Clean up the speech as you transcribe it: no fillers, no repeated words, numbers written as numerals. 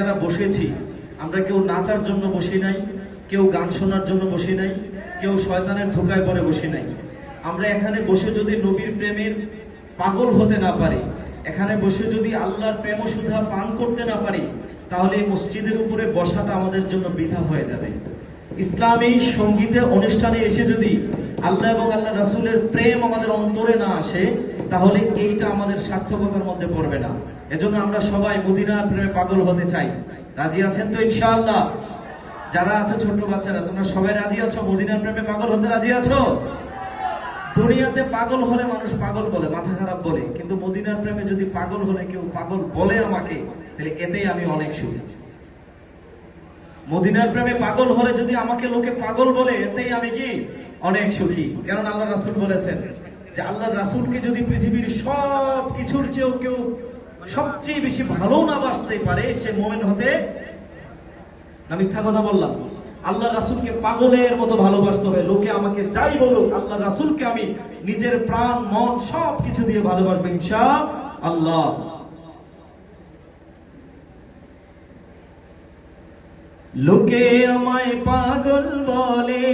যারা বসেছি আমরা কেউ নাচার জন্য বসি নাই, কেউ গান শোনার জন্য বসি নাই, কেউ শয়তানের ধোকায় পড়ে বসি নাই। আমরা এখানে বসে যদি নবীর প্রেমের পাগল হতে না পারি, এখানে বসে যদি আল্লাহর প্রেম সুধা পান করতে না পারি, তাহলে এই মসজিদের উপরে বসাটা আমাদের জন্য বৃথা হয়ে যাবে। ইসলামী সঙ্গীতে অনুষ্ঠানে এসে যদি আল্লাহ এবং আল্লাহ রাসূলের প্রেম আমাদের অন্তরে না আসে, তাহলে এইটা আমাদের সার্থকতার মধ্যে পড়বে না। এজন্য আমরা সবাই মদিনার প্রেমে পাগল হতে চাই। রাজি আছেন তো ইনশাআল্লাহ? যারা আছো ছোট বাচ্চারা, তোমরা সবাই রাজি আছো? মদিনার প্রেমে পাগল হতে রাজি আছো? দুনিয়াতে পাগল হলে মানুষ পাগল বলে, মাথা খারাপ বলে, কিন্তু মদিনার প্রেমে যদি পাগল হলে কেউ পাগল বলে আমাকে, তাহলে এতেই আমি অনেক সুখী। মদিনার প্রেমে পাগল হলে যদি আমাকে লোকে পাগল বলে, এতেই আমি কি অনেক সুখী। কারণ আল্লাহ রাসূল বলেছেন যে আল্লাহ রাসূলকে যদি পৃথিবীর সব কিছুর চেয়েও কেউ সবচেয়ে বেশি ভালো না বাসতে পারে, সে মুমিন হতে না। মিথ্যা কথা বললাম? আল্লাহ রাসূলকে পাগলের মতো ভালোবাসতে হবে। লোকে আমাকে যাই বলুক, আল্লাহ রাসূলকে আমি নিজের প্রাণ মন সবকিছু দিয়ে ভালোবাসবো ইনশাআল্লাহ। লোকে আমায় পাগল বলে,